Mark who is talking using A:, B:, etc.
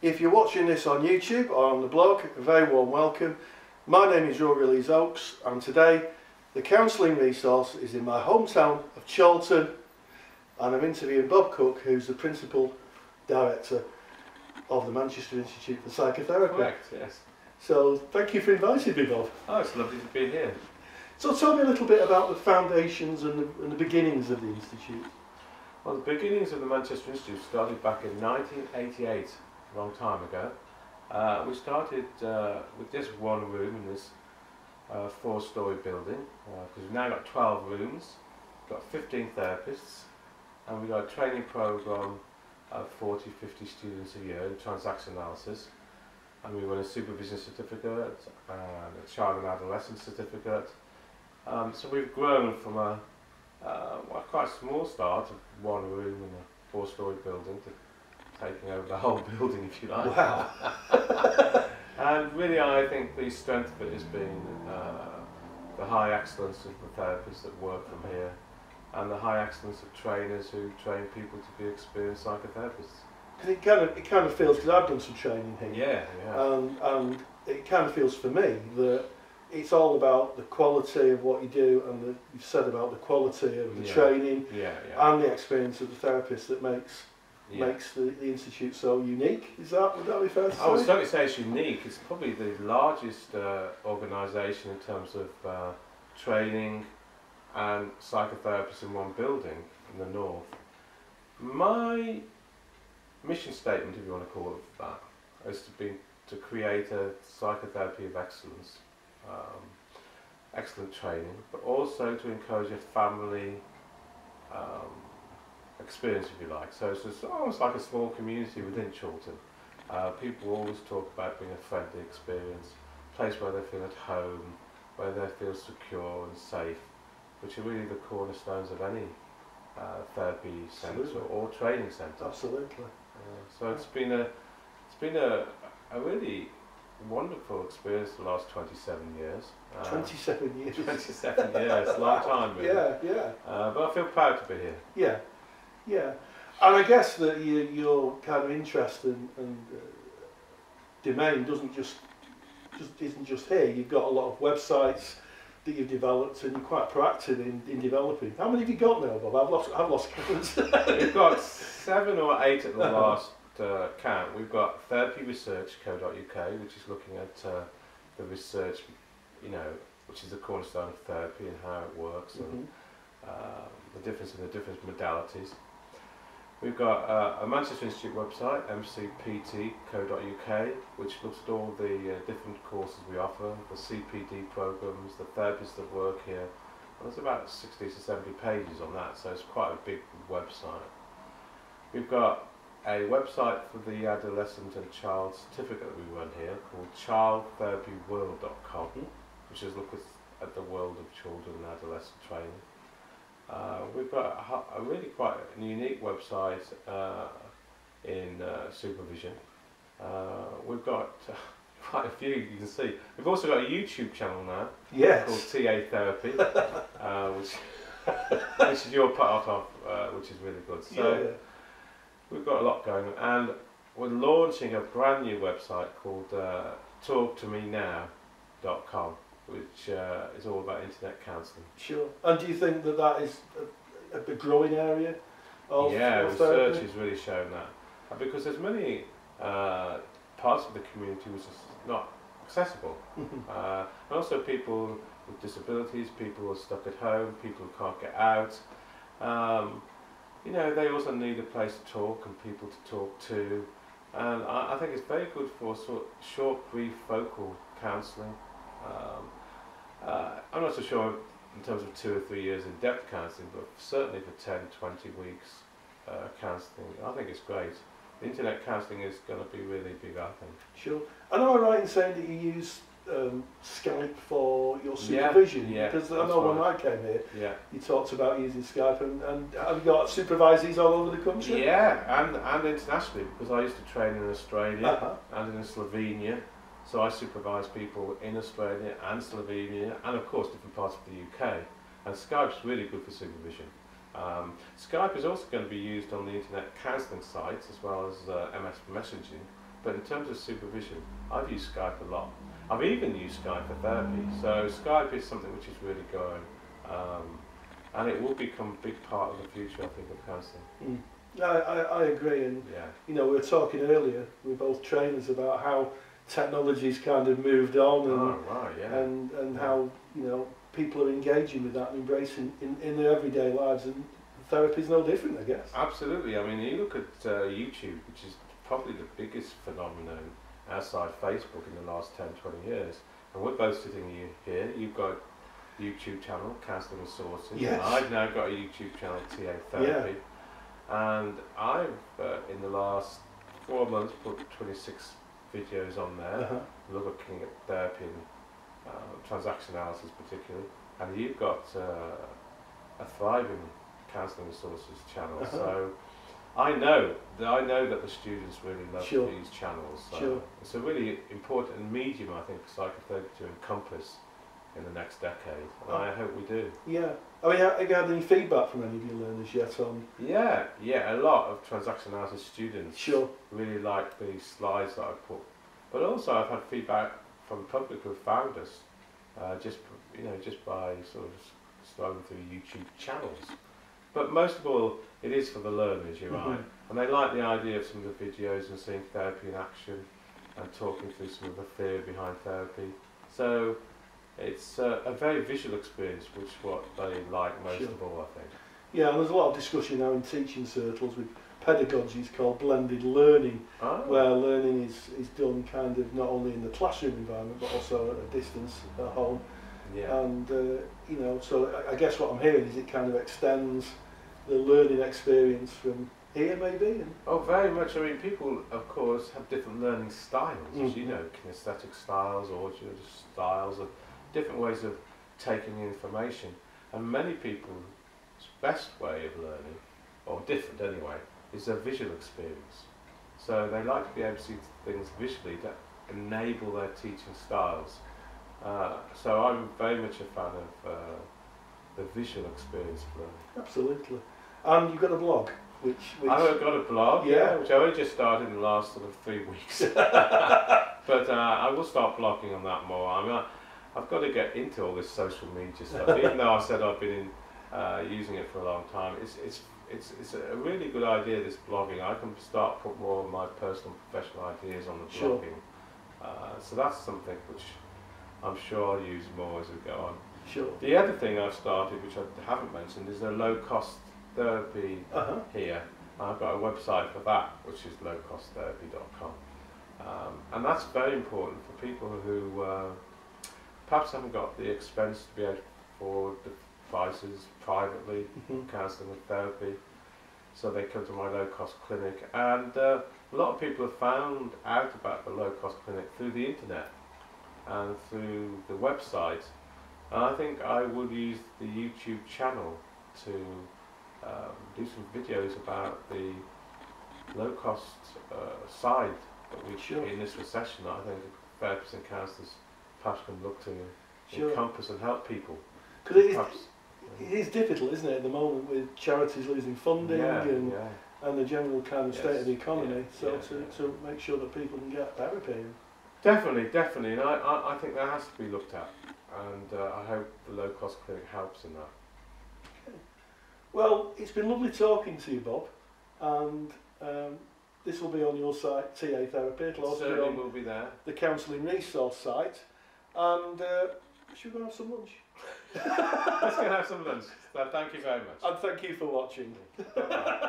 A: If you're watching this on YouTube or on the blog, a very warm welcome. My name is Rory and today the counselling resource is in my hometown of Chorlton, and I'm interviewing Bob Cooke, who's the Principal Director of the Manchester Institute for Psychotherapy.
B: Correct, yes.
A: So thank you for inviting me, Bob.
B: Oh, it's lovely to be here.
A: So tell me a little bit about the foundations and the beginnings of the Institute.
B: Well, the beginnings of the Manchester Institute started back in 1988, a long time ago. We started with just one room in this four-storey building, because we've now got 12 rooms, we've got 15 therapists, and we've got a training programme of 40-50 students a year in transaction analysis, and we run a supervision certificate and a child and adolescent certificate. So we've grown from a quite small start of one room in a four-storey building to taking over the whole building, if you like.
A: Wow.
B: And really, I think the strength of it has been the high excellence of the therapists that work from here, and the high excellence of trainers who train people to be experienced psychotherapists.
A: Because it kind of feels, because I've done some training here,
B: Yeah.
A: and it kind of feels for me that it's all about the quality of what you do, and you've said about the quality of the training and the experience of the therapist that makes the Institute so unique. Would that be fair to say?
B: I would certainly say it's unique. It's probably the largest organisation in terms of training and psychotherapists in one building in the north. My mission statement, if you want to call it that, is to create a psychotherapy of excellence. Excellent training, but also to encourage a family experience, if you like. So it's almost like a small community within Chorlton. People always talk about being a friendly experience, a place where they feel at home, where they feel secure and safe, which are really the cornerstones of any therapy centre or training centre.
A: Absolutely.
B: So it's been a really wonderful experience the last 27 years.
A: 27 years.
B: 27 years, a long time really.
A: Yeah.
B: But I feel proud to be here.
A: Yeah. And I guess that your kind of interest and domain isn't just here. You've got a lot of websites that you've developed, and you're quite proactive in developing. How many have you got now, Bob? I've lost count.
B: We've got 7 or 8 at the last count. We've got therapyresearch.co.uk, which is looking at the research, which is the cornerstone of therapy and how it works, and the difference in the different modalities. We've got a Manchester Institute website, mcpt.co.uk, which looks at all the different courses we offer, the CPD programs, the therapists that work here. And there's about 60 to 70 pages on that, so it's quite a big website. We've got a website for the adolescent and child certificate that we run here called childtherapyworld.com, which is look at the world of children and adolescent training. We've got a really quite a unique website in supervision. We've got quite a few, you can see. We've also got a YouTube channel now called TA Therapy, which is your part of, which is really good. So we've got a lot going on, and we're launching a brand new website called talktomenow.com, which is all about internet counselling.
A: Sure. And do you think that is a growing area of
B: research has really shown that. Because there's many parts of the community which is not accessible. And also people with disabilities, people who are stuck at home, people who can't get out. They also need a place to talk and people to talk to. And I think it's very good for short, brief, focal counselling. I'm not so sure in terms of 2 or 3 years in depth counselling, but certainly for 10, 20 weeks counselling, I think it's great. Internet counselling is going to be really big, I think.
A: Sure. And am I right in saying that you use Skype for your supervision? Because I know when I came here, you talked about using Skype, and have you got supervisees all over the country?
B: Yeah, and internationally, because I used to train in Australia and in Slovenia. So I supervise people in Australia and Slovenia, and of course different parts of the UK. And Skype's really good for supervision. Skype is also going to be used on the internet counselling sites as well as MS messaging, But in terms of supervision, I've used Skype a lot. I've even used Skype for therapy. So Skype is something which is really going, and it will become a big part of the future, I think, of counselling.
A: I agree, and you know, we were talking earlier, we're both trainers, about how technology's kind of moved on, and and how, you know, people are engaging with that and embracing in their everyday lives, and therapy's no different, I guess.
B: Absolutely. I mean, you look at YouTube, which is probably the biggest phenomenon outside Facebook in the last 10-20 years, and we're both sitting here. You've got a YouTube channel, Counselling Resources.
A: Yes.
B: I've now got a YouTube channel, TA Therapy, and I've in the last 4 months put 26 videos on there, looking at therapy and transaction analysis particularly, and you've got a thriving Counselling Resources channel. So I know that the students really love these channels. So it's a really important medium, I think, for psychotherapy to encompass in the next decade, and I hope we do. Yeah.
A: I mean, have you had any feedback from any of your learners yet on?
B: Yeah, a lot of transaction analysis students really like the slides that I put, but also I've had feedback from the public who found us just by sort of scrolling through YouTube channels. But most of all, it is for the learners, you're right, and they like the idea of some of the videos and seeing therapy in action and talking through some of the theory behind therapy. So it's a very visual experience, which is what they like most of all, I think.
A: Yeah, and there's a lot of discussion now in teaching circles with pedagogies called blended learning, where learning is done kind of not only in the classroom environment but also at a distance at home. And you know, so I guess what I'm hearing is it kind of extends the learning experience from here, maybe.
B: Oh, very much. I mean, people, of course, have different learning styles. As you know, kinesthetic styles, audio styles, and different ways of taking information. And many people's best way of learning, or different anyway, is a visual experience. So they like to be able to see things visually to enable their teaching styles. So I'm very much a fan of the visual experience of learning.
A: Absolutely. And you've got a blog, which
B: I've got a blog, which I only just started in the last sort of 3 weeks. But I will start blogging on that more. I mean, I've got to get into all this social media stuff. Even though I said I've been using it for a long time, it's a really good idea, this blogging. I can start put more of my personal professional ideas on the blogging. So that's something which I'm sure I'll use more as we go on. The other thing I've started, which I haven't mentioned, is a low-cost therapy here. I've got a website for that, which is lowcosttherapy.com. And that's very important for people who perhaps haven't got the expense to be able to afford the prices privately, counselling and therapy. So they come to my low-cost clinic. And a lot of people have found out about the low-cost clinic through the internet and through the website. And I think I will use the YouTube channel to do some videos about the low-cost side that we in this recession that I think therapists and counsellors perhaps can look to encompass and help people.
A: Because it is difficult, isn't it, at the moment, with charities losing funding and the general kind of state of the economy, to make sure that people can get therapy.
B: Definitely, and I think that has to be looked at, and I hope the low-cost clinic helps in that.
A: Okay. Well, it's been lovely talking to you, Bob, and this will be on your site, TA Therapy. It'll also
B: Certainly will be there.
A: The Counselling Resource site, and should we go have some lunch?
B: Let's go have some lunch. So thank you very much.
A: And thank you for watching.
B: Bye-bye.